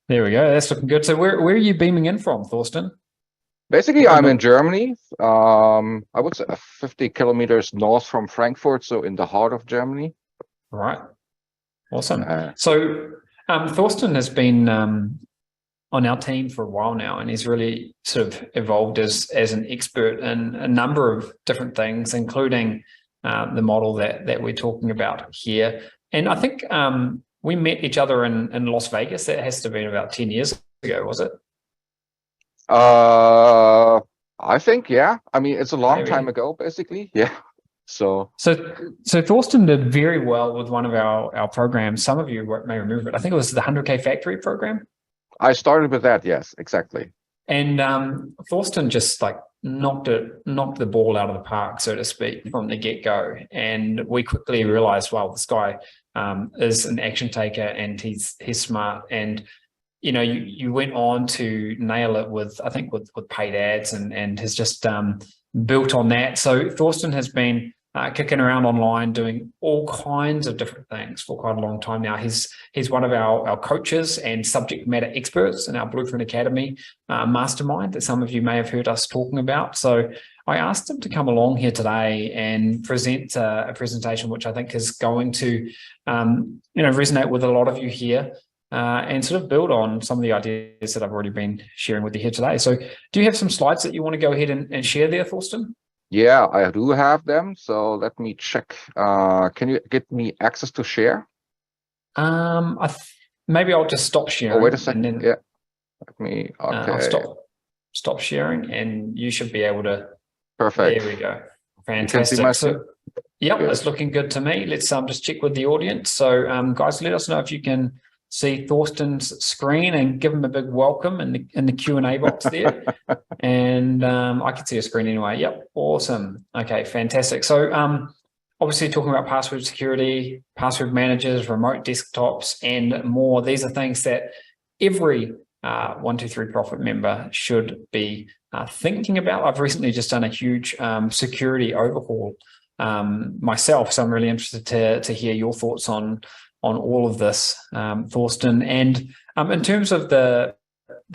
There we go. That's looking good. So where are you beaming in from, Thorsten? Basically, Where in I'm the in Germany. I would say 50 kilometers north from Frankfurt, so in the heart of Germany. right? Awesome. Uh, So Thorsten has been on our team for a while now, and he's really sort of evolved as an expert in a number of different things, including the model that we're talking about here. And I think we met each other in Las Vegas. That has to have been about 10 years ago, was it? uh, I think, yeah. I mean, it's a long time Maybe. ago, basically. Yeah. So So Thorsten did very well with one of our programs. Some of you may remember it. I think it was the 100K Factory program. I started with that. Yes, exactly. And Thorsten just like knocked the ball out of the park, so to speak, from the get-go. And we quickly realized, well, this guy is an action taker and he's smart. And you went on to nail it with, I think, with paid ads and has just built on that. So Thorsten has been kicking around online doing all kinds of different things for quite a long time now. He's one of our coaches and subject matter experts in our Blueprint Academy mastermind that some of you may have heard us talking about. So I asked him to come along here today and present a presentation which I think is going to resonate with a lot of you here. And sort of build on some of the ideas that I've already been sharing with you here today. So do you have some slides that you want to go ahead and share there, Thorsten? Yeah, I do have them. So let me check. Can you get me access to share? Maybe I'll just stop sharing. Oh, wait a second. And then, yeah. Let me, okay. I'll stop sharing and you should be able to. Perfect. There we go. You can see my Fantastic. So, yep, it's looking good to me. Let's just check with the audience. So guys, let us know if you can see Thorsten's screen and give him a big welcome in the Q&A box there. And I can see a screen anyway. Yep, awesome. Okay, fantastic. So obviously talking about password security, password managers, remote desktops, and more. These are things that every 123 Profit member should be thinking about. I've recently just done a huge security overhaul myself, so I'm really interested to hear your thoughts on all of this, Thorsten. And in terms of the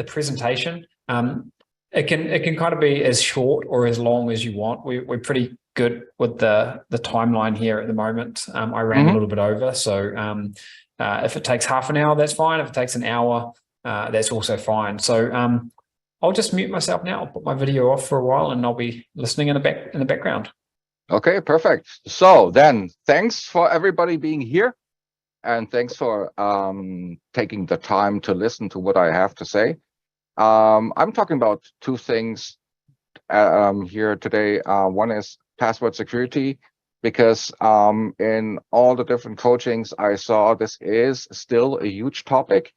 presentation, it can kind of be as short or as long as you want. We're pretty good with the timeline here at the moment. I ran a little bit over, so if it takes half an hour, that's fine. If it takes an hour, that's also fine. So I'll just mute myself now. I'll put my video off for a while, and I'll be listening in the background. Okay, perfect. So then, thanks for everybody being here. And thanks for taking the time to listen to what I have to say. I'm talking about two things here today. One is password security, because in all the different coachings I saw, this is still a huge topic.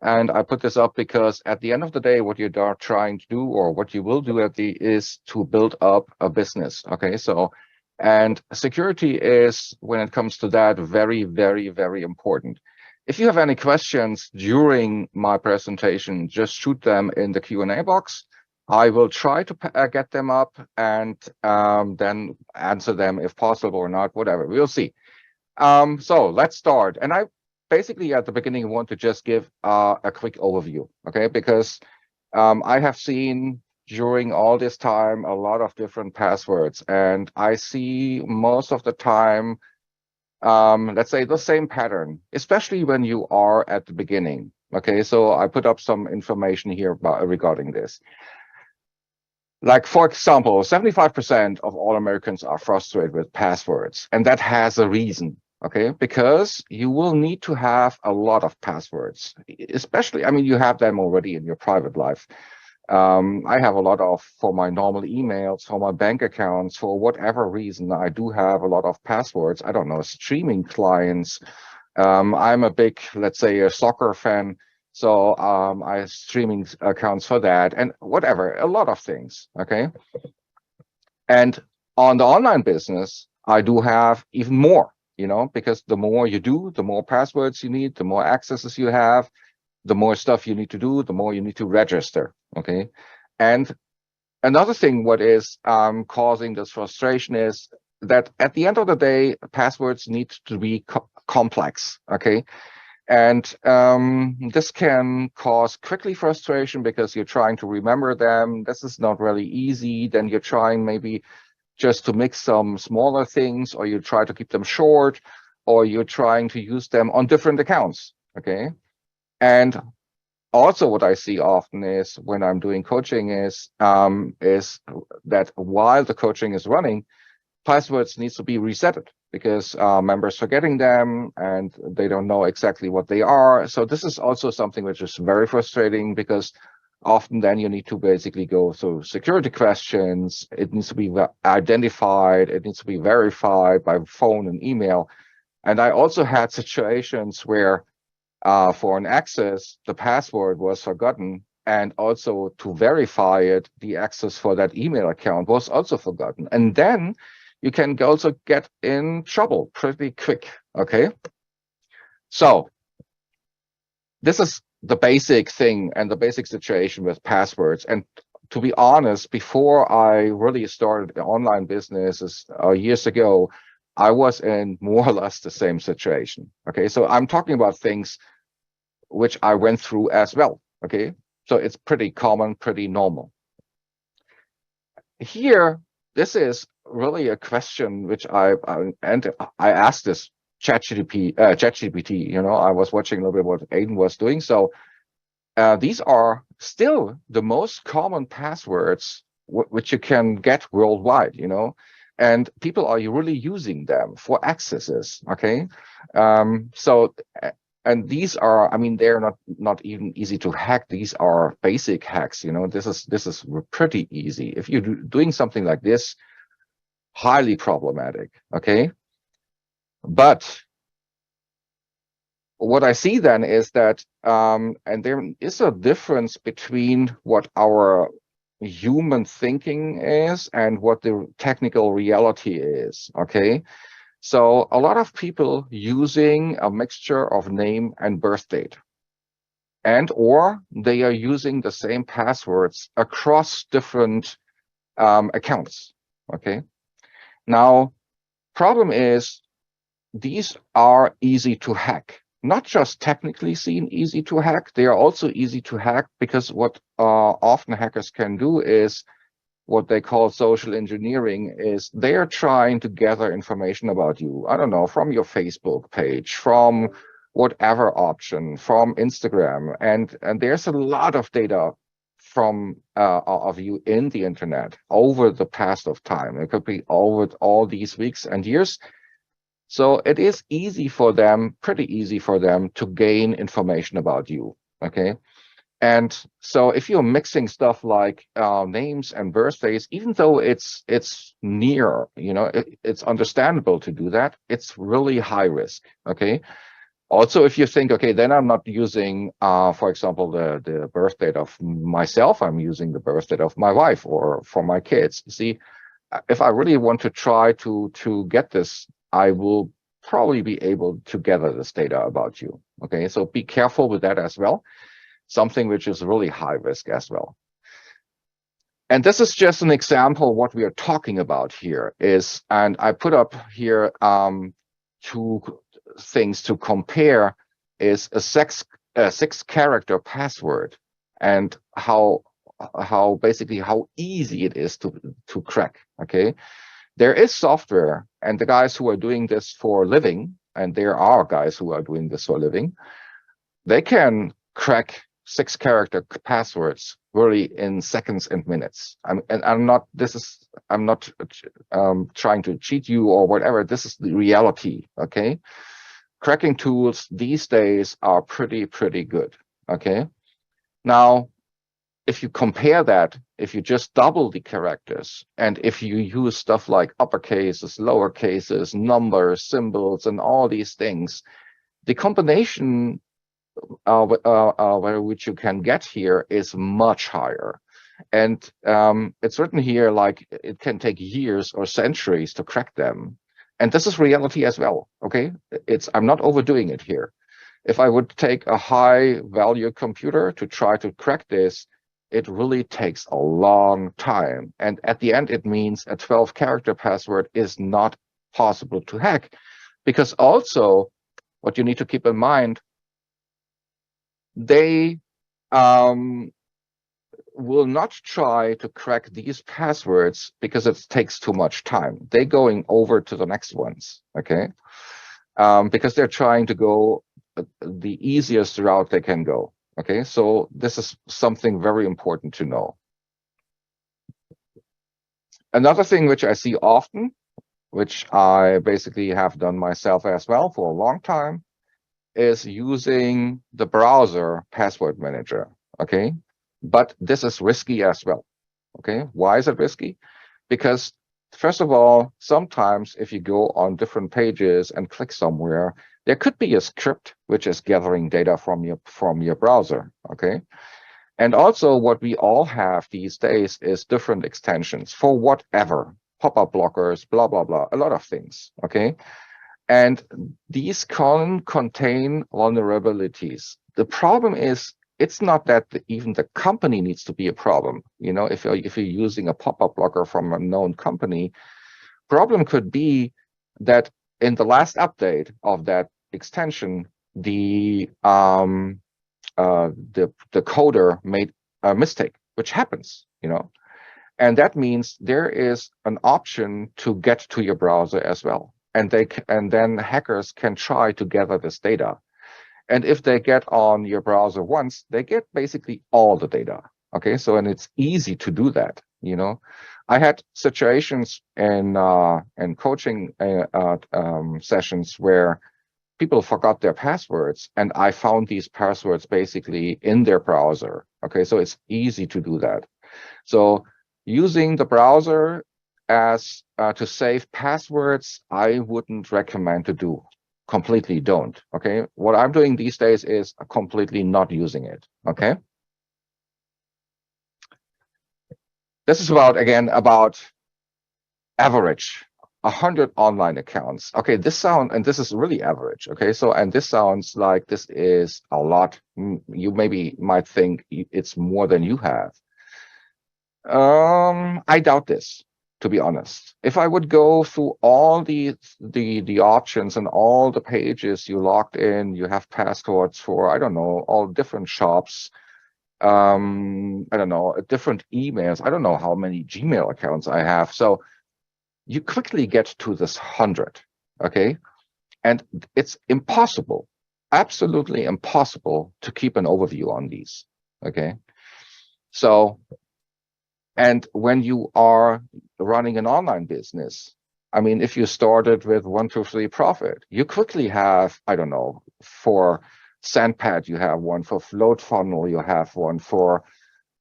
And I put this up because at the end of the day, what you are trying to do, or what you will do is to build up a business. Okay, so and security is, when it comes to that, very, very, very important. If you have any questions during my presentation, just shoot them in the Q&A box. I will try to get them up and then answer them if possible or not, whatever. We'll see. So let's start. And I basically at the beginning want to just give a quick overview, okay? Because I have seen during all this time a lot of different passwords, and I see most of the time, let's say, the same pattern, especially when you are at the beginning. Okay, so I put up some information here regarding this. Like, for example, 75% of all Americans are frustrated with passwords, and that has a reason. Okay, because you will need to have a lot of passwords, especially, I mean, you have them already in your private life. I have a lot of, for my normal emails, for my bank accounts, for whatever reason, I do have a lot of passwords. I don't know, streaming clients. I'm a big, let's say, a soccer fan. So I have streaming accounts for that and whatever, a lot of things. Okay. And on the online business, I do have even more, because the more you do, the more passwords you need, the more accesses you have, the more stuff you need to do, the more you need to register. Okay. And another thing, what is causing this frustration is that at the end of the day, passwords need to be complex. Okay. And this can cause quickly frustration because you're trying to remember them. This is not really easy. Then you're trying maybe just to mix some smaller things, or you try to keep them short, or you're trying to use them on different accounts. Okay. And also what I see often is when I'm doing coaching is that while the coaching is running, passwords needs to be resetted because members forgetting them and they don't know exactly what they are. So this is also something which is very frustrating because often then you need to basically go through security questions. It needs to be identified. It needs to be verified by phone and email. And I also had situations where for an access, the password was forgotten. And also to verify it, the access for that email account was also forgotten. And then you can also get in trouble pretty quick, okay? So this is the basic thing and the basic situation with passwords. And to be honest, before I really started the online businesses years ago, I was in more or less the same situation, okay? So I'm talking about things which I went through as well, okay? So it's pretty common, pretty normal. Here, this is really a question which I asked this ChatGPT. You know, I was watching a little bit what Aiden was doing. So these are still the most common passwords which you can get worldwide. You know, and people are really using them for accesses. Okay, so. And these are, I mean, they're not even easy to hack. These are basic hacks. You know, this is pretty easy. If you're doing something like this, highly problematic. Okay, but what I see then is that, and there is a difference between what our human thinking is and what the technical reality is. Okay. So a lot of people using a mixture of name and birth date, and or they are using the same passwords across different accounts. Okay. Now, problem is these are easy to hack. Not just technically seen easy to hack, they are also easy to hack because what often hackers can do is what they call social engineering is they're trying to gather information about you. I don't know, from your Facebook page, from whatever option, from Instagram. And there's a lot of data from of you in the internet over the past of time. It could be over all these weeks and years. So it is easy for them, pretty easy for them to gain information about you. Okay. And so if you're mixing stuff like names and birthdays, even though it's near, you know, it's understandable to do that, it's really high risk. Okay. Also, if you think, okay, then I'm not using, for example, the birth date of myself, I'm using the birth date of my wife or for my kids. See, if I really want to try to get this, I will probably be able to gather this data about you. Okay. So be careful with that as well. Something which is really high risk as well. And this is just an example. What we are talking about here is, and I put up here two things to compare, is a 6-character password and how basically how easy it is to crack. Okay, there is software, and the guys who are doing this for a living, and there are guys who are doing this for a living, they can crack 6-character passwords really in seconds and minutes. I'm not trying to cheat you or whatever. This is the reality. Okay, cracking tools these days are pretty good. Okay, now if you compare that, if you just double the characters, and if you use stuff like uppercases, lower cases, numbers, symbols, and all these things, the combination which you can get here is much higher. And it's written here like it can take years or centuries to crack them. And this is reality as well. Okay, I'm not overdoing it here. If I would take a high value computer to try to crack this, it really takes a long time. And at the end, it means a 12-character password is not possible to hack. Because also what you need to keep in mind, they will not try to crack these passwords because it takes too much time. They're going over to the next ones, okay? Because they're trying to go the easiest route they can go, okay? So this is something very important to know. Another thing which I see often, which I basically have done myself as well for a long time, is using the browser password manager, okay? But this is risky as well, okay? Why is it risky? Because first of all, sometimes if you go on different pages and click somewhere, there could be a script which is gathering data from your browser, okay? And also what we all have these days is different extensions for whatever, pop-up blockers, blah, blah, blah, a lot of things, okay? And these can contain vulnerabilities. The problem is, it's not that even the company needs to be a problem. You know, if you're using a pop-up blocker from a known company, problem could be that in the last update of that extension, the coder made a mistake, which happens, you know, and that means there is an option to get to your browser as well, and then hackers can try to gather this data. And if they get on your browser once, they get basically all the data. Okay, so and it's easy to do that. You know, I had situations in coaching sessions where people forgot their passwords, and I found these passwords basically in their browser. Okay, so it's easy to do that. So using the browser as to save passwords, I wouldn't recommend to do. Completely don't. Okay, what I'm doing these days is completely not using it. Okay, this is about average 100 online accounts. Okay, this is really average. Okay, so and this sounds like this is a lot. You maybe might think it's more than you have. I doubt this, to be honest. If I would go through all the options and all the pages you logged in, you have passwords for, I don't know, all different shops, I don't know, different emails. I don't know how many Gmail accounts I have. So you quickly get to this 100, okay? And it's impossible, absolutely impossible to keep an overview on these, okay? So, and when you are running an online business, I mean, if you started with 1, 2, 3 profit, you quickly have, I don't know, for Sandpad, you have one, for Float Funnel, you have one, for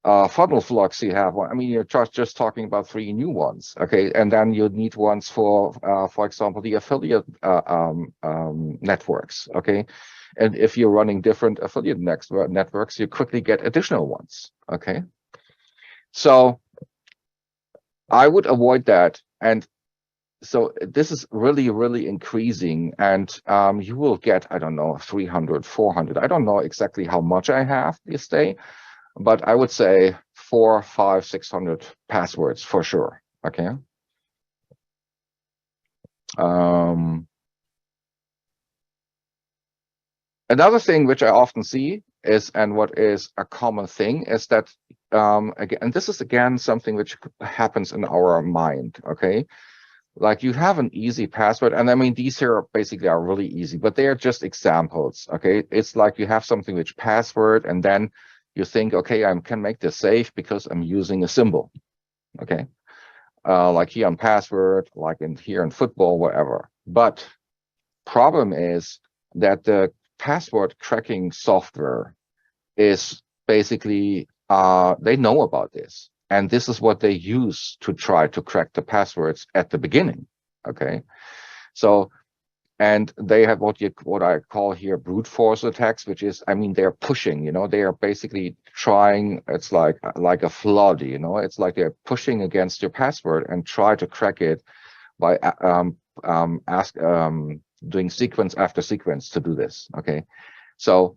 Funnel Flux, you have one. I mean, you're just talking about 3 new ones, okay? And then you need ones for example, the affiliate networks, okay? And if you're running different affiliate networks, you quickly get additional ones, okay? So I would avoid that. And so this is really, really increasing, and you will get, I don't know, 300, 400. I don't know exactly how much I have this day, but I would say 400, 500, 600 passwords for sure. Okay. Another thing which I often see is, and what is a common thing, is that again, and this is again something which happens in our mind. Okay. Like you have an easy password, and I mean, these here basically are really easy, but they are just examples, okay? It's like you have something which password, and then you think, okay, I can make this safe because I'm using a symbol, okay? Like here on password, like here in football, whatever. But problem is that the password cracking software is basically, they know about this. And this is what they use to try to crack the passwords at the beginning, okay? So, and they have what I call here brute force attacks, which is, I mean, they're pushing, you know, they are basically trying, it's like a flood, you know, it's like they're pushing against your password and try to crack it by doing sequence after sequence to do this, okay? So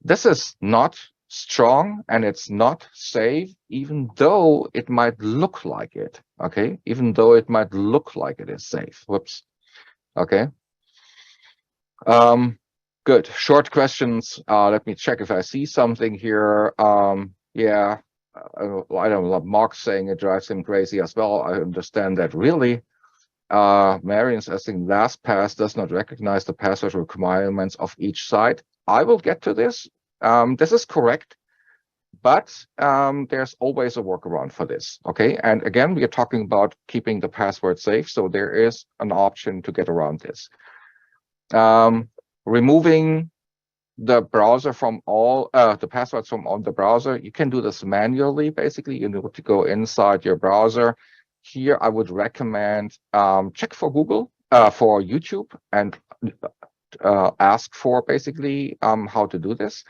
this is not strong, and it's not safe, even though it might look like it, okay? Even though it might look like it is safe. Whoops. Okay. Good. Short questions. Let me check if I see something here. Yeah, I don't know. Mark saying it drives him crazy as well. I understand that really. Marion's asking LastPass does not recognize the password requirements of each site. I will get to this. This is correct, but there's always a workaround for this. Okay, and again, we are talking about keeping the password safe, so there is an option to get around this. Removing the browser from all the passwords from on the browser, you can do this manually. Basically, you need to go inside your browser. Here, I would recommend check for Google, for YouTube, and ask for basically how to do this.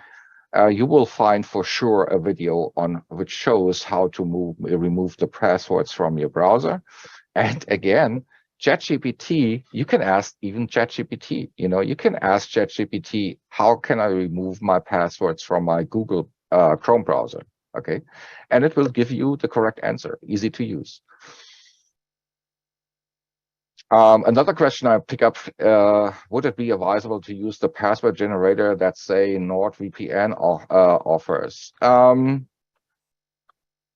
You will find for sure a video on which shows how to remove the passwords from your browser. And again, ChatGPT, you can ask even ChatGPT, you can ask ChatGPT, how can I remove my passwords from my Google Chrome browser? Okay. And it will give you the correct answer, easy to use. Another question I pick up, would it be advisable to use the password generator that say NordVPN offers?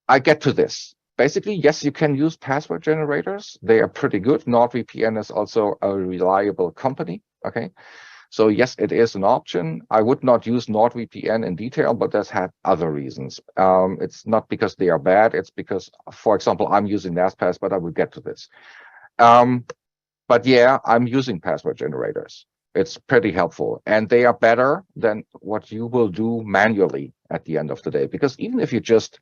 I get to this. Basically, yes, you can use password generators. They are pretty good. NordVPN is also a reliable company. Okay. So yes, it is an option. I would not use NordVPN in detail, but that's had other reasons. It's not because they are bad. It's because, for example, I'm using LastPass, but I will get to this. But yeah, I'm using password generators. It's pretty helpful, and they are better than what you will do manually at the end of the day. Because even if you just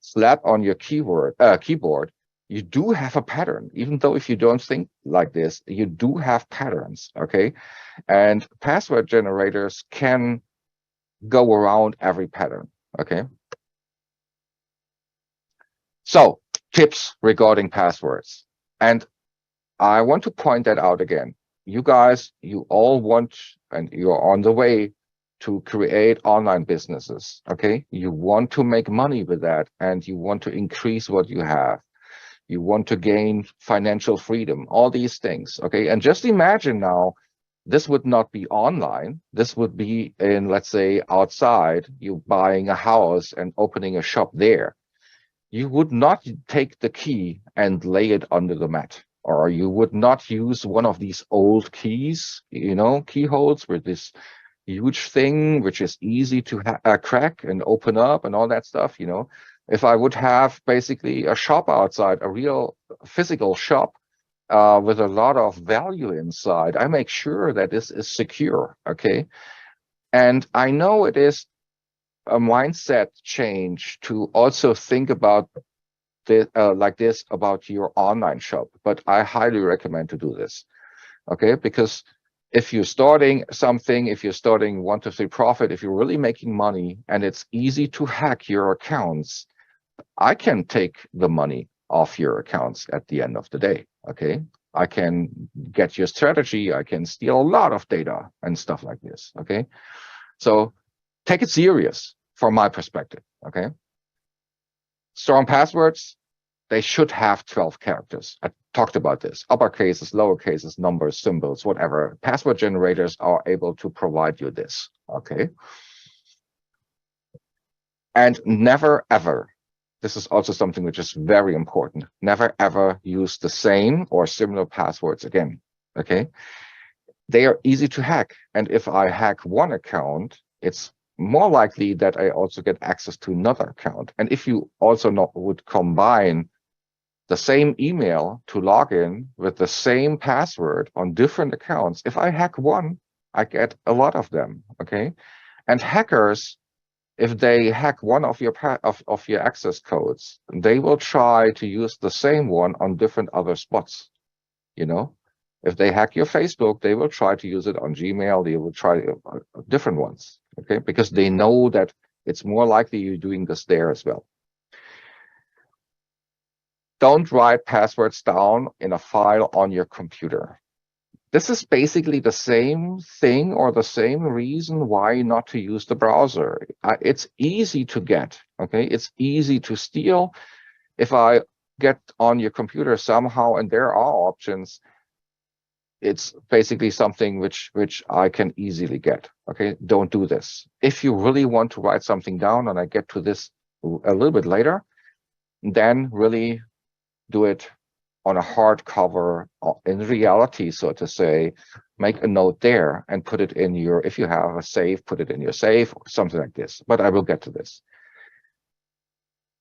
slap on your keyboard, you do have a pattern. Even though if you don't think like this, you do have patterns, okay? And password generators can go around every pattern, okay? So, tips regarding passwords. And I want to point that out again. You guys, you all want, and you're on the way to create online businesses, okay? You want to make money with that, and you want to increase what you have. You want to gain financial freedom, all these things, okay? And just imagine now, this would not be online. This would be in, let's say, outside, you buying a house and opening a shop there. You would not take the key and lay it under the mat. Or you would not use one of these old keys, keyholes with this huge thing, which is easy to crack and open up and all that stuff. If I would have basically a shop outside, a real physical shop with a lot of value inside, I make sure that this is secure. Okay. And I know it is a mindset change to also think about like this about your online shop, but I highly recommend to do this. Okay, because if you're starting something, if you're starting 1, 2, 3 profit, if you're really making money and it's easy to hack your accounts, I can take the money off your accounts at the end of the day. Okay, I can get your strategy, I can steal a lot of data and stuff like this. Okay, so take it serious from my perspective. Okay. Strong passwords, they should have 12 characters. I talked about this. Upper cases, lower cases, numbers, symbols, whatever. Password generators are able to provide you this. Okay. And never ever, this is also something which is very important, never ever use the same or similar passwords again. Okay. They are easy to hack. And if I hack one account, it's more likely that I also get access to another account. And if you also would combine the same email to log in with the same password on different accounts, if I hack one, I get a lot of them. Okay. And hackers, if they hack one of your of your access codes, they will try to use the same one on different other spots. If they hack your Facebook, they will try to use it on Gmail. They will try different ones, okay? Because they know that it's more likely you're doing this there as well. Don't write passwords down in a file on your computer. This is basically the same thing or the same reason why not to use the browser. It's easy to get, okay? It's easy to steal. If I get on your computer somehow, and there are options, it's basically something which I can easily get. Okay, don't do this. If you really want to write something down, and I get to this a little bit later, then really do it on a hardcover in reality, so to say. Make a note there and put it in your, if you have a safe, put it in your safe or something like this. But I will get to this.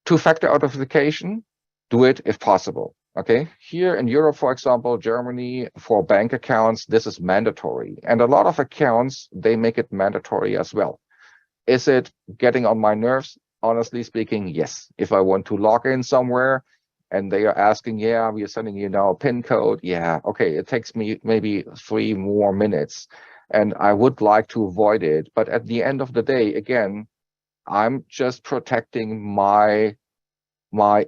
Two-factor authentication, do it if possible. Okay, here in Europe, for example, Germany, for bank accounts, this is mandatory. And a lot of accounts, they make it mandatory as well. Is it getting on my nerves? Honestly speaking, yes. If I want to log in somewhere and they are asking, yeah, we are sending you now a PIN code. Yeah, okay, it takes me maybe 3 more minutes and I would like to avoid it. But at the end of the day, again, I'm just protecting my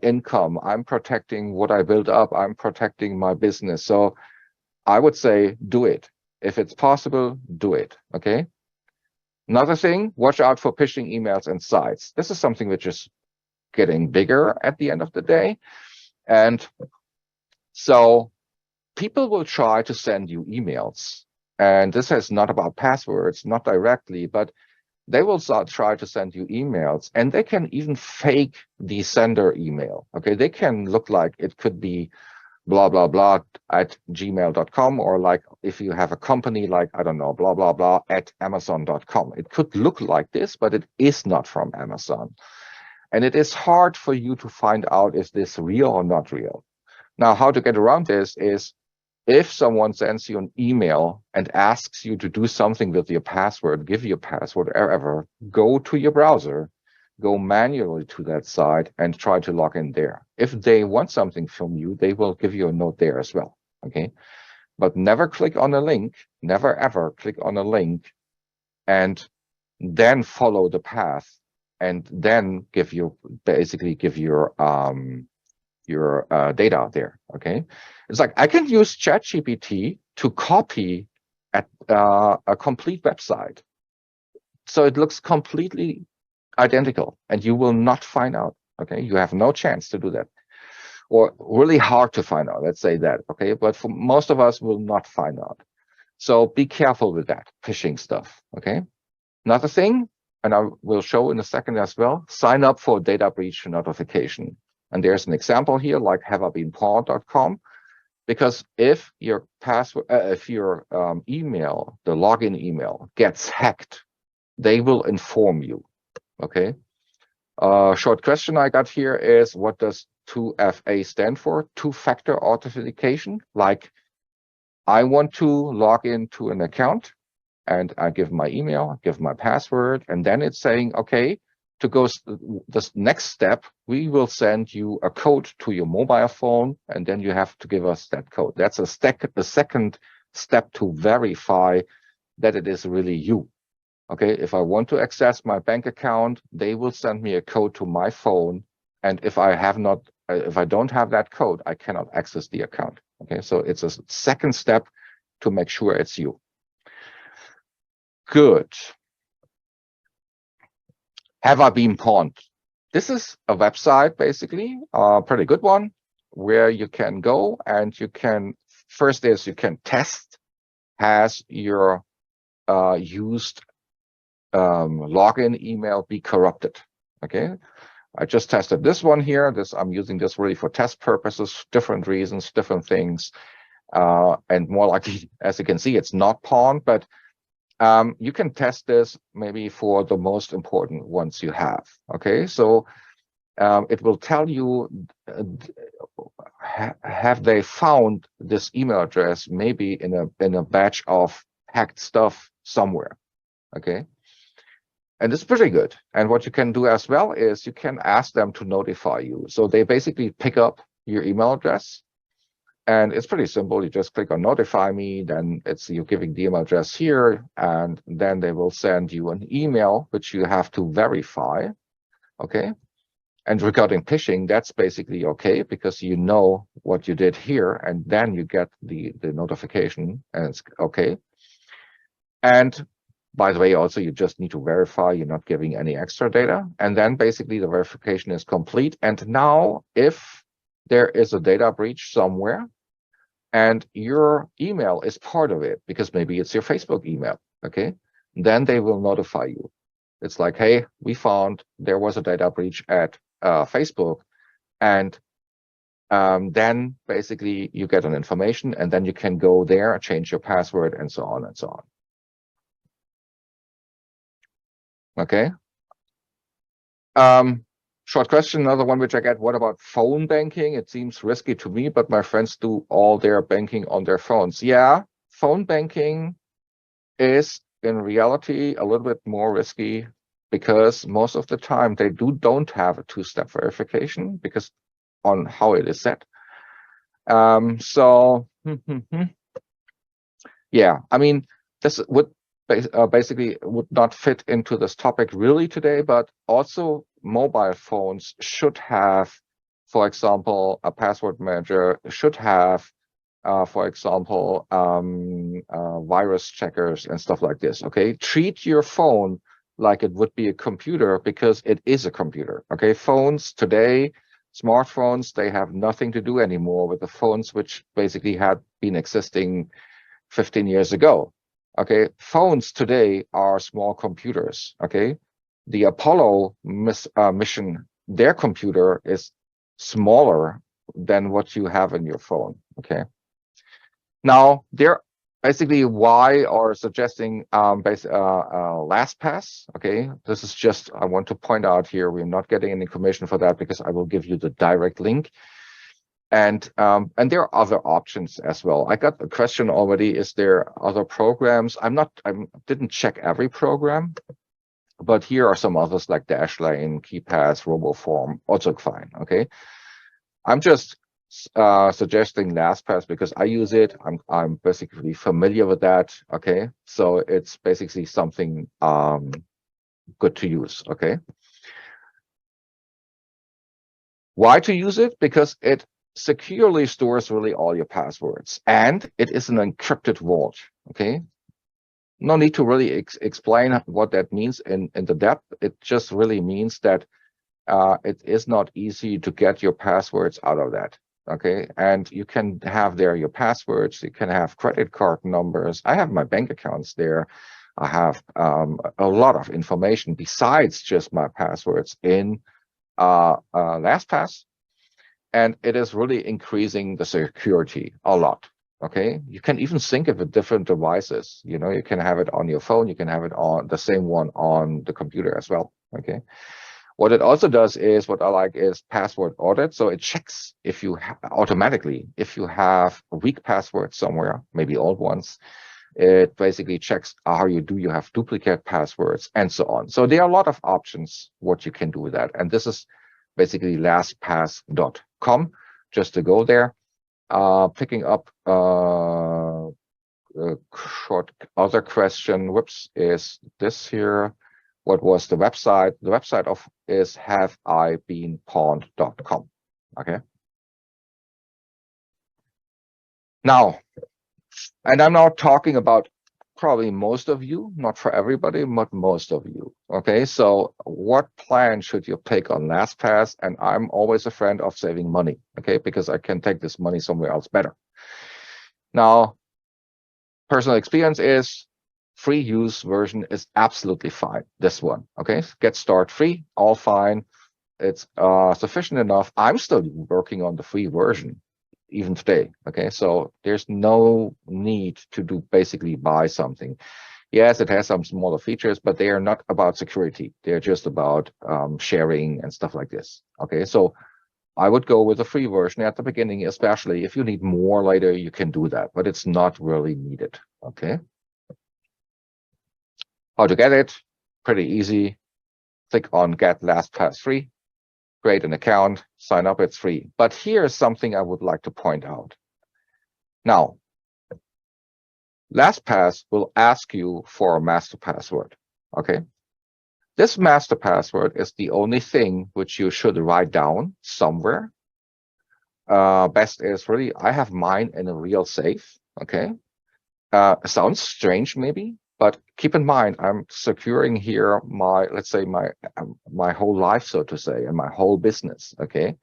income. I'm protecting what I build up. I'm protecting my business. So I would say do it. If it's possible, do it. Okay. Another thing, watch out for phishing emails and sites. This is something which is getting bigger at the end of the day. And so people will try to send you emails. And this is not about passwords, not directly, but they will try to send you emails, and they can even fake the sender email. Okay, they can look like it could be blah, blah, blah at gmail.com, or like if you have a company like, I don't know, blah, blah, blah at amazon.com. It could look like this, but it is not from Amazon. And it is hard for you to find out is this real or not real. Now, how to get around this is, if someone sends you an email and asks you to do something with your password, give your password, wherever, go to your browser, go manually to that site and try to log in there. If they want something from you, they will give you a note there as well. Okay. But never click on a link, never ever click on a link and then follow the path and then basically give your data out there. Okay, it's like I can use ChatGPT to copy a complete website, so it looks completely identical, and you will not find out. Okay, you have no chance to do that, or really hard to find out. Let's say that. Okay, but for most of us, will not find out. So be careful with that phishing stuff. Okay, another thing, and I will show in a second as well. Sign up for data breach notification. And there's an example here, like haveibeenpawned.com, because if your password, if your email, the login email gets hacked, they will inform you. Okay. Short question I got here is, what does 2FA stand for? Two-factor authentication. Like, I want to log into an account, and I give my email, give my password, and then it's saying, okay, to go this next step, we will send you a code to your mobile phone, and then you have to give us that code. That's the second step to verify that it is really you. Okay, if I want to access my bank account, they will send me a code to my phone, and if I don't have that code, I cannot access the account. Okay, so it's a second step to make sure it's you. Good. Have I been pawned? This is a website, basically, a pretty good one, where you can go and you can, first is you can test, has your used login email be corrupted. Okay, I just tested this one here. I'm using this really for test purposes, different reasons, different things. And more likely, as you can see, it's not pawned, but you can test this maybe for the most important ones you have. Okay, so it will tell you, have they found this email address maybe in a batch of hacked stuff somewhere. Okay, and it's pretty good. And what you can do as well is you can ask them to notify you. So they basically pick up your email address. And it's pretty simple. You just click on notify me, then it's you giving the email address here, and then they will send you an email, which you have to verify. Okay. And regarding phishing, that's basically okay, because you know what you did here, and then you get the notification, and it's okay. And by the way, also, you just need to verify you're not giving any extra data. And then basically the verification is complete. And now if there is a data breach somewhere, and your email is part of it, because maybe it's your Facebook email, okay? Then they will notify you. It's like, hey, we found there was a data breach at Facebook, and then basically you get an information, and then you can go there, change your password, and so on and so on. Okay. Short question, another one which I get: what about phone banking? It seems risky to me, but my friends do all their banking on their phones. Yeah, phone banking is in reality a little bit more risky, because most of the time they don't have a two-step verification because on how it is set. So yeah, I mean, this would basically would not fit into this topic really today, but also mobile phones should have, for example, a password manager, should have, for example, virus checkers and stuff like this. Okay, treat your phone like it would be a computer, because it is a computer. Okay, phones today, smartphones, they have nothing to do anymore with the phones which basically had been existing 15 years ago. Okay, phones today are small computers. Okay, the Apollo mission, their computer is smaller than what you have in your phone. Okay, now they're basically why are suggesting LastPass. Okay, this is just, I want to point out here, we're not getting any commission for that, because I will give you the direct link. And there are other options as well. I got a question already: is there other programs? I didn't check every program, but here are some others like Dashlane, KeePass, RoboForm, also fine. Okay, I'm just suggesting LastPass because I use it. I'm basically familiar with that. Okay, so it's basically something good to use. Okay, why to use it? Because it securely stores really all your passwords, and it is an encrypted vault. Okay, no need to really explain what that means in the depth. It just really means that it is not easy to get your passwords out of that. Okay, and you can have there your passwords, you can have credit card numbers. I have my bank accounts there. I have a lot of information besides just my passwords in LastPass. And it is really increasing the security a lot. Okay, you can even sync it with different devices. You know, you can have it on your phone, you can have it on the same one on the computer as well. Okay, what it also does is, what I like is password audit. So it checks if you automatically, if you have a weak password somewhere, maybe old ones. It basically checks how you have duplicate passwords and so on. So there are a lot of options what you can do with that. And this is basically lastpass.com, just to go there. Picking up a short other question, whoops, is this here. What was the website? The website is haveibeenpawned.com. Okay. Now, and I'm now talking about probably most of you, not for everybody, but most of you. Okay, so what plan should you take on LastPass? And I'm always a friend of saving money, okay, because I can take this money somewhere else better. Now, personal experience is free use version is absolutely fine. This one, okay, get start free, all fine. It's sufficient enough. I'm still working on the free version even today. Okay, so there's no need to basically buy something. Yes, it has some smaller features, but they are not about security. They're just about sharing and stuff like this. Okay, so I would go with the free version at the beginning, especially if you need more later, you can do that, but it's not really needed. Okay, how to get it? Pretty easy. Click on Get LastPass Free. Create an account, sign up, it's free. But here's something I would like to point out. Now, LastPass will ask you for a master password, okay? This master password is the only thing which you should write down somewhere. Best is really, I have mine in a real safe, okay? Sounds strange maybe, but keep in mind, I'm securing here my, let's say my whole life, so to say, and my whole business, okay?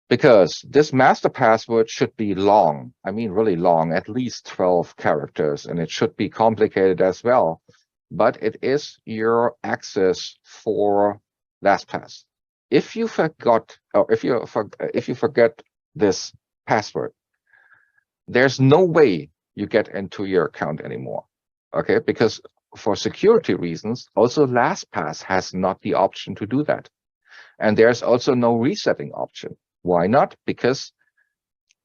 because this master password should be long. I mean, really long, at least 12 characters, and it should be complicated as well. But it is your access for LastPass. If you forgot, or if you forget this password, there's no way you get into your account anymore. Okay, because for security reasons, also LastPass has not the option to do that. And there's also no resetting option. Why not? Because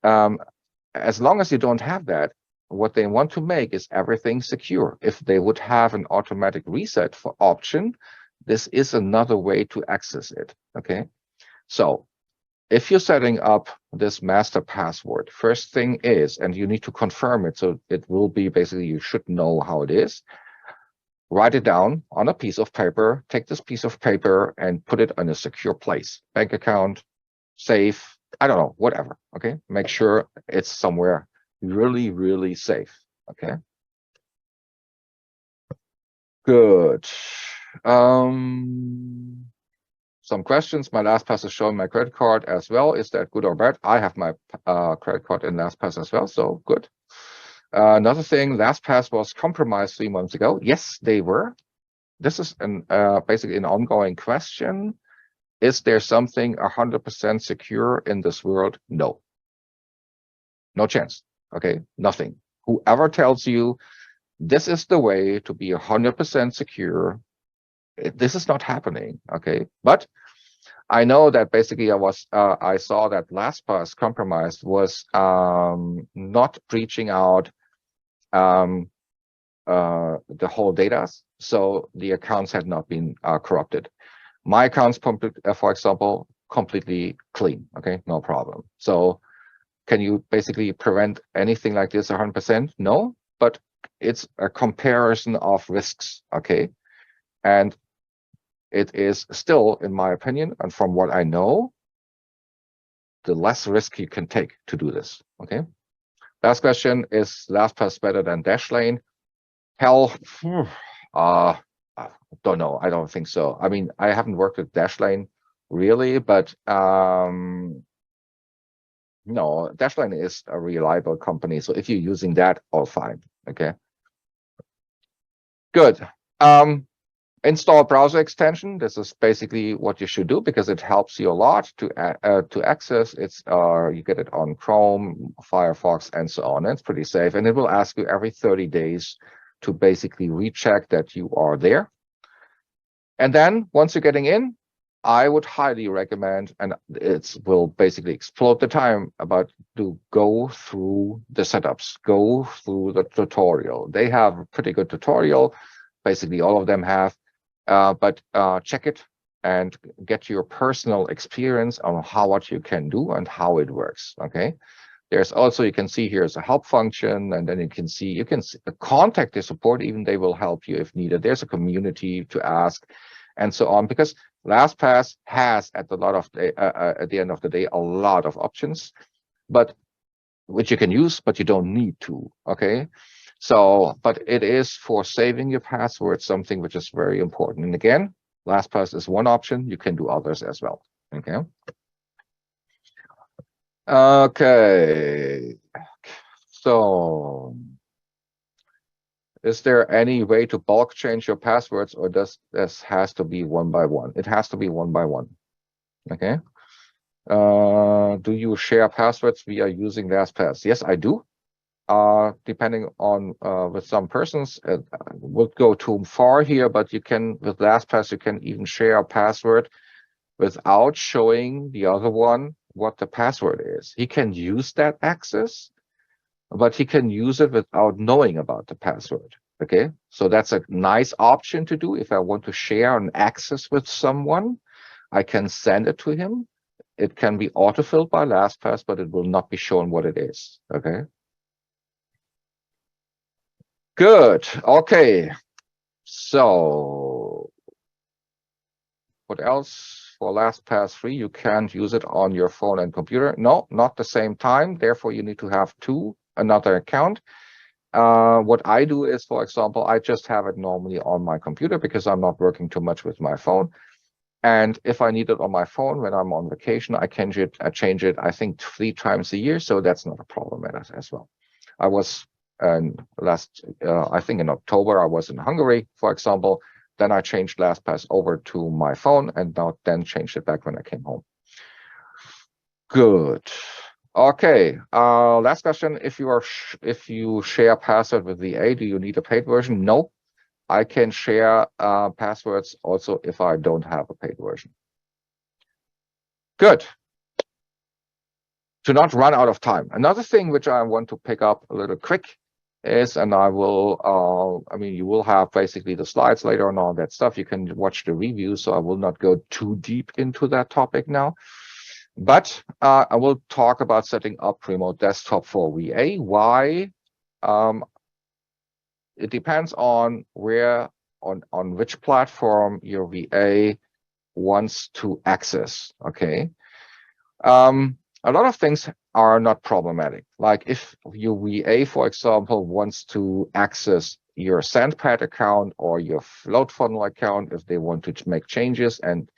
as long as you don't have that, what they want to make is everything secure. If they would have an automatic reset for option, this is another way to access it. Okay, so if you're setting up this master password, first thing is, and you need to confirm it, so it will be basically, you should know how it is. Write it down on a piece of paper, take this piece of paper and put it in a secure place. Bank account, safe, I don't know, whatever, okay? Make sure it's somewhere really, really safe, okay? Good. Some questions. My LastPass is showing my credit card as well. Is that good or bad? I have my credit card in LastPass as well, so good. Another thing, LastPass was compromised 3 months ago. Yes, they were. This is basically an ongoing question. Is there something 100% secure in this world? No. No chance. Okay, nothing. Whoever tells you this is the way to be 100% secure, this is not happening. Okay, but I know that basically I saw that LastPass compromised was not breaching out the whole data, so the accounts had not been corrupted. My accounts, for example, completely clean. Okay, no problem. So can you basically prevent anything like this 100%? No, but it's a comparison of risks. Okay, and it is still, in my opinion, and from what I know, the less risk you can take to do this. Okay. Last question, is LastPass better than Dashlane? Hell, don't know. I don't think so. I mean, I haven't worked with Dashlane really, but no, Dashlane is a reliable company. So if you're using that, all fine. Okay. Good. Install browser extension. This is basically what you should do because it helps you a lot to access. It's you get it on Chrome, Firefox, and so on. And it's pretty safe, and it will ask you every 30 days to basically recheck that you are there. And then once you're getting in, I would highly recommend, and it will basically explode the time, about to go through the setups, go through the tutorial. They have a pretty good tutorial. Basically, all of them have. But check it and get your personal experience on what you can do and how it works. Okay. There's also, you can see here's a help function, and then you can contact the support. Even they will help you if needed. There's a community to ask, and so on. Because LastPass has at the end of the day a lot of options, but which you can use, but you don't need to. Okay. So, but it is for saving your password, something which is very important. And again, LastPass is one option. You can do others as well. Okay. Okay. So, is there any way to bulk change your passwords, or does this has to be one by one? It has to be one by one. Okay. Do you share passwords via using LastPass? Yes, I do. Depending on with some persons, it would go too far here, but you can, with LastPass, you can even share a password without showing the other one what the password is. He can use that access, but he can use it without knowing about the password. Okay, so that's a nice option to do. If I want to share an access with someone, I can send it to him. It can be autofilled by LastPass, but it will not be shown what it is. Okay. Good. Okay. So what else? For LastPass 3, you can't use it on your phone and computer. No, not the same time. Therefore, you need to have another account. What I do is, for example, I just have it normally on my computer because I'm not working too much with my phone. And if I need it on my phone when I'm on vacation, I can change it, I think 3 times a year. So that's not a problem as well. I was I think in October, I was in Hungary, for example. Then I changed LastPass over to my phone and then changed it back when I came home. Good. Okay. Last question. If you share password with VA, do you need a paid version? No. I can share passwords also if I don't have a paid version. Good. To not run out of time. Another thing which I want to pick up a little quick is, and I will, you will have basically the slides later on all that stuff. You can watch the review, so I will not go too deep into that topic now. But I will talk about setting up remote desktop for VA. Why? It depends on on which platform your VA wants to access. Okay. A lot of things are not problematic. Like if your VA, for example, wants to access your SendPad account or your Float Funnel account, if they want to make changes, and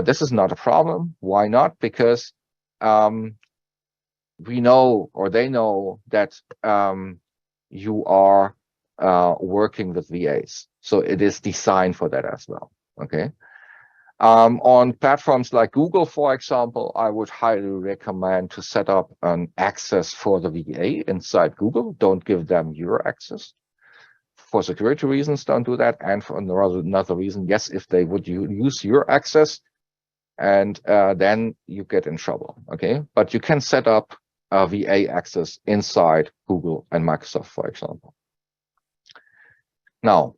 this is not a problem. Why not? Because we know, or they know, that you are working with VAs. So it is designed for that as well. Okay. On platforms like Google, for example, I would highly recommend to set up an access for the VA inside Google. Don't give them your access. For security reasons, don't do that. And for another reason, yes, if they would use your access, and then you get in trouble. Okay. But you can set up a VA access inside Google and Microsoft, for example. Now,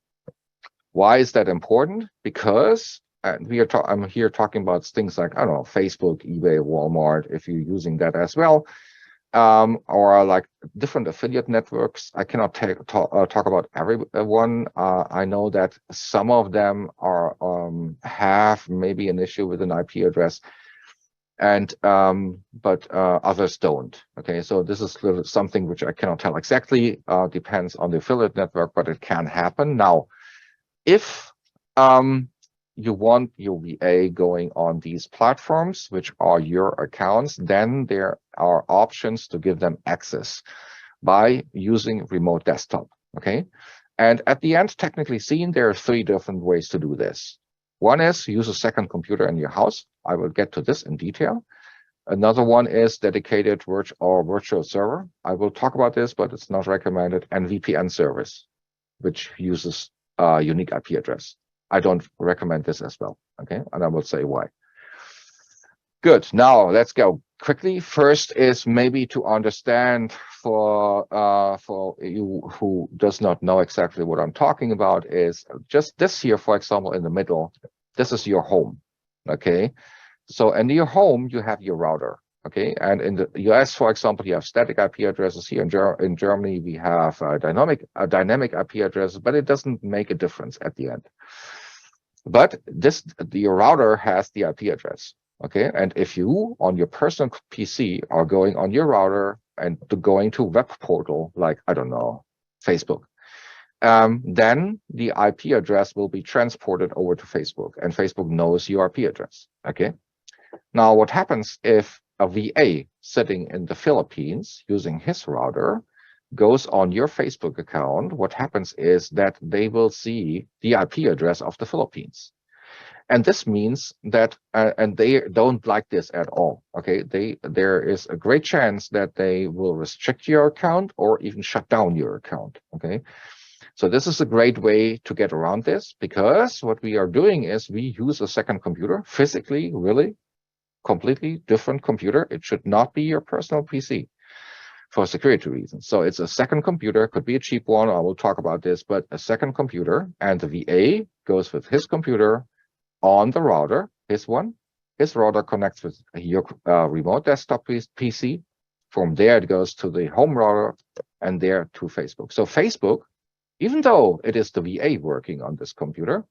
why is that important? Because I'm here talking about things like, I don't know, Facebook, eBay, Walmart, if you're using that as well, or like different affiliate networks. I cannot talk about everyone. I know that some of them have maybe an issue with an IP address, and but others don't. Okay, so this is something which I cannot tell exactly. Depends on the affiliate network, but it can happen. Now, if you want your VA going on these platforms, which are your accounts, then there are options to give them access by using remote desktop. Okay, and at the end, technically seen, there are 3 different ways to do this. One is use a second computer in your house. I will get to this in detail. Another one is dedicated virtual server. I will talk about this, but it's not recommended. And VPN service, which uses a unique IP address. I don't recommend this as well. Okay, and I will say why. Good. Now let's go quickly. First is maybe to understand for you who does not know exactly what I'm talking about, is just this here, for example, in the middle. This is your home. Okay, so in your home you have your router. Okay, and in the US, for example, you have static IP addresses. Here in Germany, we have dynamic IP addresses, but it doesn't make a difference at the end. But your router has the IP address. Okay, and if you on your personal PC are going on your router and going to web portal like, I don't know, Facebook, then the IP address will be transported over to Facebook, and Facebook knows your IP address. Okay, now what happens if a VA sitting in the Philippines using his router goes on your Facebook account? What happens is that they will see the IP address of the Philippines. And this means that, and they don't like this at all. Okay, there is a great chance that they will restrict your account or even shut down your account. Okay, so this is a great way to get around this, because what we are doing is we use a second computer, physically, really completely different computer. It should not be your personal PC for security reasons. So it's a second computer, could be a cheap one. I will talk about this, but a second computer, and the VA goes with his computer on the router, his router connects with your remote desktop PC. From there, it goes to the home router, and there to Facebook. So Facebook, even though it is the VA working on this computer,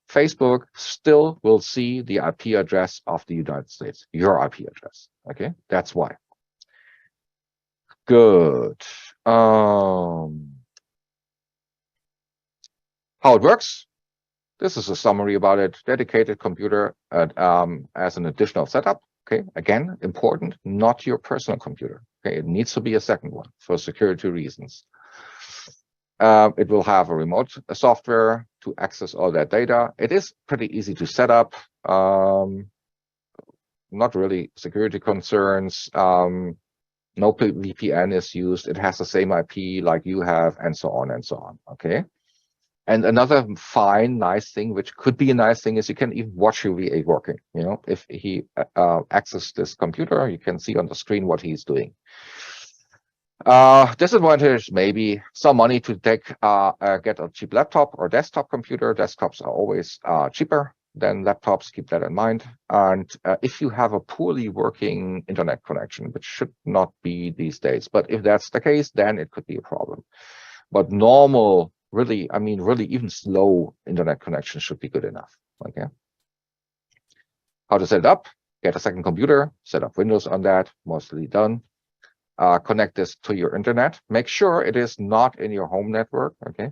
Facebook still will see the IP address of the United States, your IP address. Okay, that's why. Good. How it works? This is a summary about it. Dedicated computer as an additional setup. Okay, again, important, not your personal computer. Okay, it needs to be a second one for security reasons. It will have a remote software to access all that data. It is pretty easy to set up. Not really security concerns. No VPN is used. It has the same IP like you have, and so on and so on. Okay. And another fine, nice thing, which could be a nice thing, is you can even watch your VA working. You know, if he accesses this computer, you can see on the screen what he's doing. Disadvantage, maybe some money to get a cheap laptop or desktop computer. Desktops are always cheaper than laptops, keep that in mind. And if you have a poorly working internet connection, which should not be these days, but if that's the case, then it could be a problem. But normal, really, I mean, really even slow internet connection should be good enough. Okay. How to set it up? Get a second computer, set up Windows on that, mostly done. Connect this to your internet. Make sure it is not in your home network. Okay.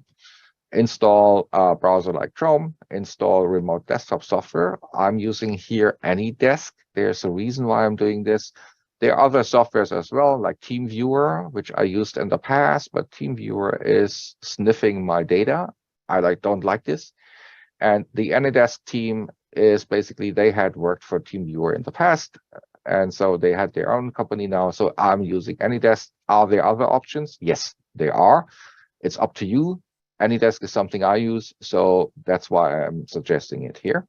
Install a browser like Chrome. Install remote desktop software. I'm using here AnyDesk. There's a reason why I'm doing this. There are other softwares as well, like TeamViewer, which I used in the past, but TeamViewer is sniffing my data. I don't like this. And the AnyDesk team is basically, they had worked for TeamViewer in the past, and so they had their own company now. So I'm using AnyDesk. Are there other options? Yes, there are. It's up to you. AnyDesk is something I use, so that's why I'm suggesting it here.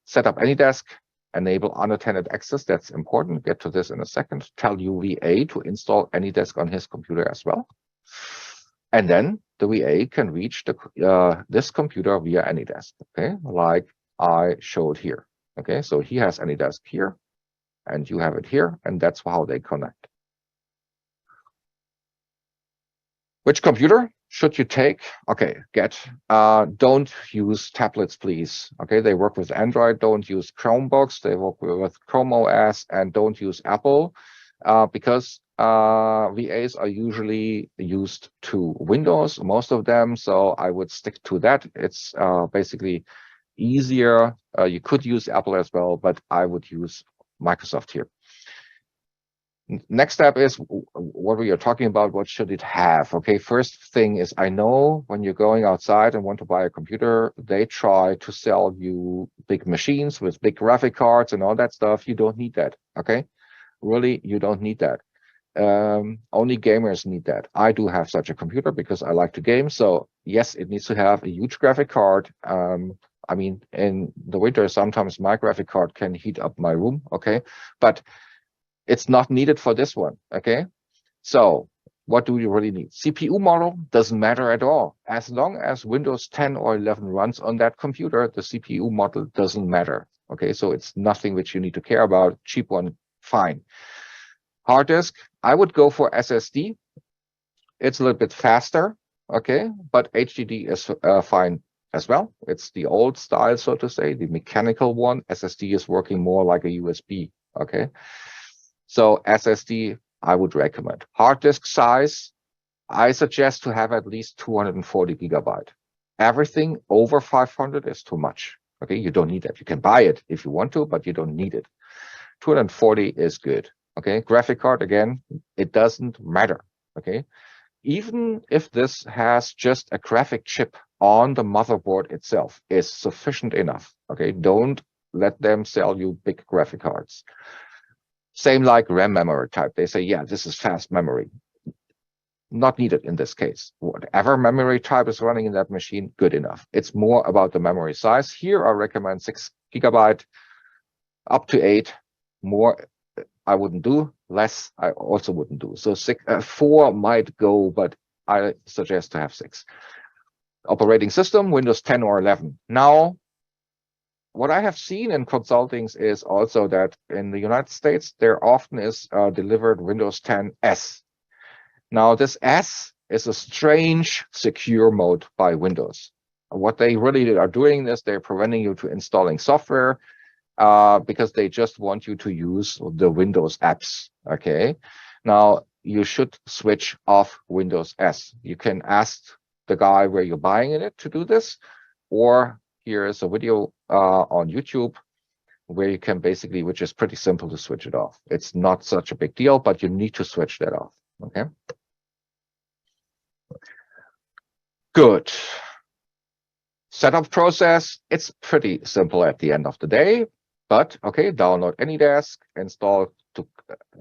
Set up AnyDesk. Enable unattended access. That's important. Get to this in a second. Tell UVA to install AnyDesk on his computer as well. And then the VA can reach this computer via AnyDesk. Okay, like I showed here. Okay, so he has AnyDesk here, and you have it here, and that's how they connect. Which computer should you take? Okay, don't use tablets, please. Okay, they work with Android. Don't use Chromebooks. They work with Chrome OS, and don't use Apple because VAs are usually used to Windows, most of them. So I would stick to that. It's basically easier. You could use Apple as well, but I would use Microsoft here. Next step is what we are talking about. What should it have? Okay, first thing is, I know when you're going outside and want to buy a computer, they try to sell you big machines with big graphic cards and all that stuff. You don't need that. Okay, really, you don't need that. Only gamers need that. I do have such a computer because I like to game. So yes, it needs to have a huge graphic card. I mean, in the winter, sometimes my graphic card can heat up my room. Okay, but it's not needed for this one. Okay, so what do you really need? CPU model doesn't matter at all. As long as Windows 10 or 11 runs on that computer, the CPU model doesn't matter. Okay, so it's nothing which you need to care about. Cheap one, fine. Hard disk, I would go for SSD. It's a little bit faster. Okay, but HDD is fine as well. It's the old style, so to say, the mechanical one. SSD is working more like a USB. Okay. So SSD, I would recommend. Hard disk size, I suggest to have at least 240 gigabyte. Everything over 500 is too much. Okay, you don't need that. You can buy it if you want to, but you don't need it. 240 is good. Okay, graphic card, again, it doesn't matter. Okay, even if this has just a graphic chip on the motherboard itself, is sufficient enough. Okay, don't let them sell you big graphic cards. Same like RAM memory type. They say, yeah, this is fast memory. Not needed in this case. Whatever memory type is running in that machine, good enough. It's more about the memory size. Here I recommend 6 gigabyte, up to 8. More I wouldn't do. Less I also wouldn't do. So 4 might go, but I suggest to have 6. Operating system, Windows 10 or 11. Now, what I have seen in consultings is also that in the United States, there often is delivered Windows 10 S. Now, this S is a strange secure mode by Windows. What they really are doing is they're preventing you to installing software because they just want you to use the Windows apps. Okay. Now, you should switch off Windows S. You can ask the guy where you're buying it to do this, or here is a video on YouTube where you can basically, which is pretty simple to switch it off. It's not such a big deal, but you need to switch that off. Okay. Good. Setup process, it's pretty simple at the end of the day, but okay, download AnyDesk, install, to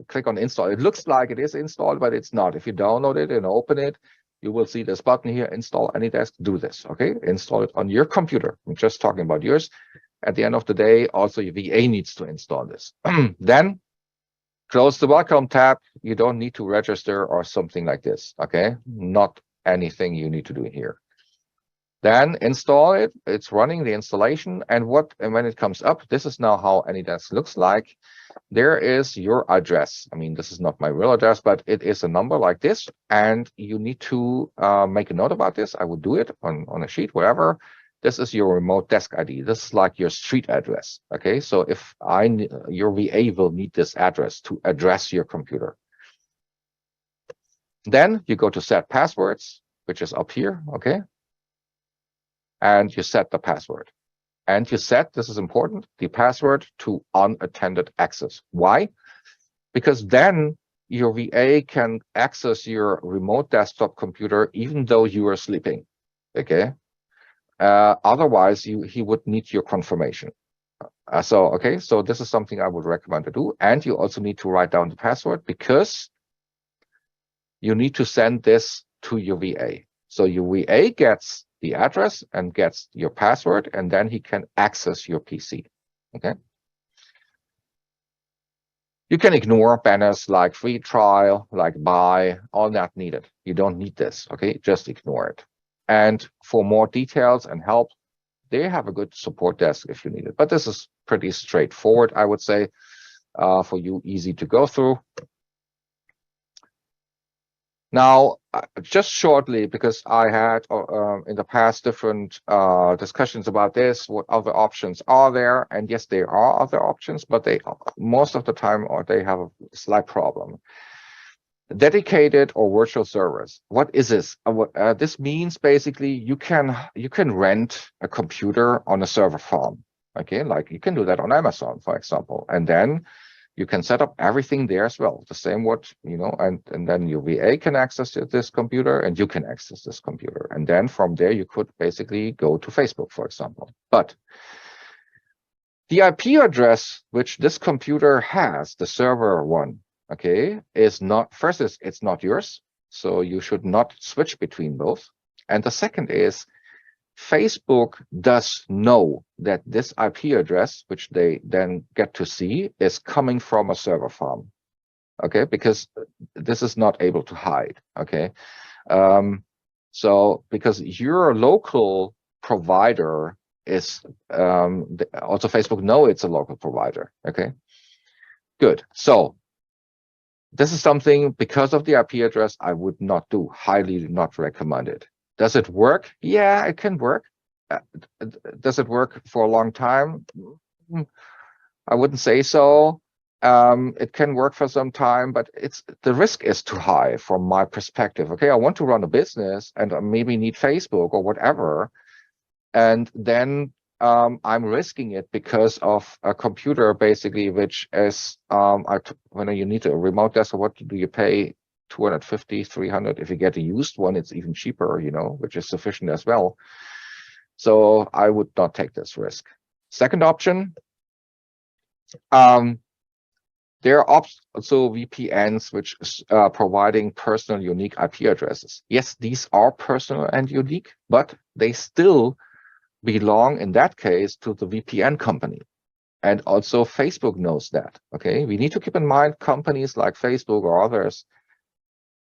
click on install. It looks like it is installed, but it's not. If you download it and open it, you will see this button here, install AnyDesk. Do this, okay? Install it on your computer. I'm just talking about yours. At the end of the day, also your VA needs to install this. Then close the welcome tab. You don't need to register or something like this, okay? Not anything you need to do here. Then install it. It's running the installation, and when it comes up, this is now how AnyDesk looks like. There is your address. I mean, this is not my real address, but it is a number like this, and you need to make a note about this. I would do it on a sheet, whatever. This is your remote desk ID. This is like your street address. Okay, so if your VA will need this address to address your computer. Then you go to set passwords, which is up here. Okay. And you set the password. And you set, this is important, the password to unattended access. Why? Because then your VA can access your remote desktop computer even though you are sleeping. Okay. Otherwise, he would need your confirmation. So this is something I would recommend to do. And you also need to write down the password because you need to send this to your VA. So your VA gets the address and gets your password, and then he can access your PC. Okay. You can ignore banners like free trial, like buy, all not needed. You don't need this. Okay. Just ignore it. And for more details and help, they have a good support desk if you need it. But this is pretty straightforward, I would say, for you, easy to go through. Now, just shortly, because I had in the past different discussions about this, what other options are there? And yes, there are other options, but they most of the time they have a slight problem. Dedicated or virtual servers. What is this? This means basically you can rent a computer on a server farm. Okay, like you can do that on Amazon, for example, and then you can set up everything there as well. The same and then your VA can access this computer and you can access this computer. And then from there, you could basically go to Facebook, for example. But the IP address which this computer has, the server one, okay, it's not yours. So you should not switch between both. And the second is Facebook does know that this IP address, which they then get to see, is coming from a server farm. Okay, because this is not able to hide. Okay, so because your local provider is also Facebook know it's a local provider. Okay, good. So this is something, because of the IP address, I would not do. Highly not recommend it. Does it work? Yeah, it can work. Does it work for a long time? I wouldn't say so. It can work for some time, but the risk is too high from my perspective. Okay, I want to run a business and maybe need Facebook or whatever, and then I'm risking it because of a computer, basically, which is when you need a remote desk, what do you pay? 250, 300. If you get a used one, it's even cheaper, which is sufficient as well. So I would not take this risk. Second option, there are also VPNs which are providing personal unique IP addresses. Yes, these are personal and unique, but they still belong in that case to the VPN company. And also Facebook knows that. Okay, we need to keep in mind companies like Facebook or others,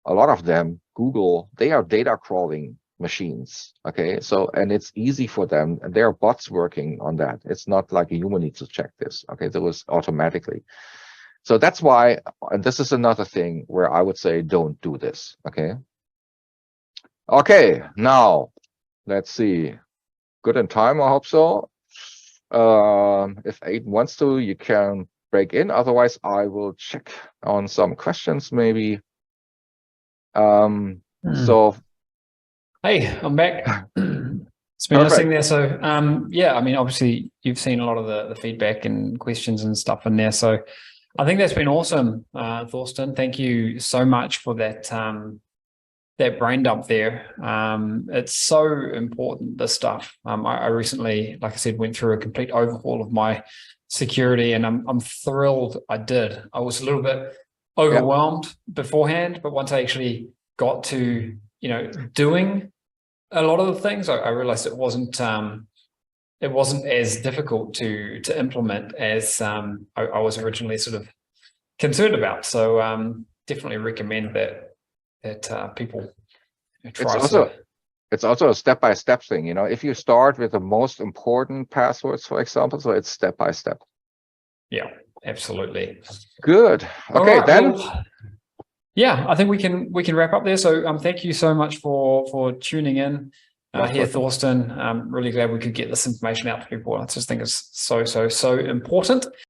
a lot of them, Google, they are data crawling machines. Okay, so, and it's easy for them, and there are bots working on that. It's not like a human needs to check this. Okay, that was automatically. So that's why, and this is another thing where I would say don't do this. Okay. Okay, now let's see. Good in time, I hope so. If Aiden wants to, you can break in. Otherwise, I will check on some questions maybe. So hey, I'm back. It's been Perfect. listening there. So, yeah, I mean, obviously you've seen a lot of the feedback and questions and stuff in there. So I think that's been awesome, Thorsten. Thank you so much for that, that brain dump there. It's so important, this stuff. I recently, like I said, went through a complete overhaul of my security, and I'm thrilled I did. I was a little bit overwhelmed beforehand, but once I actually got to, doing a lot of the things, I realized it wasn't as difficult to implement as I was originally sort of concerned about. So definitely recommend that people try. It's also a step-by-step thing. If you start with the most important passwords, for example, so it's step-by-step. Yeah, absolutely. Good. Okay, right, then. Well, yeah, I think we can wrap up there. So thank you so much for tuning in here, Thorsten. I'm really glad we could get this information out to people. I just think it's so important.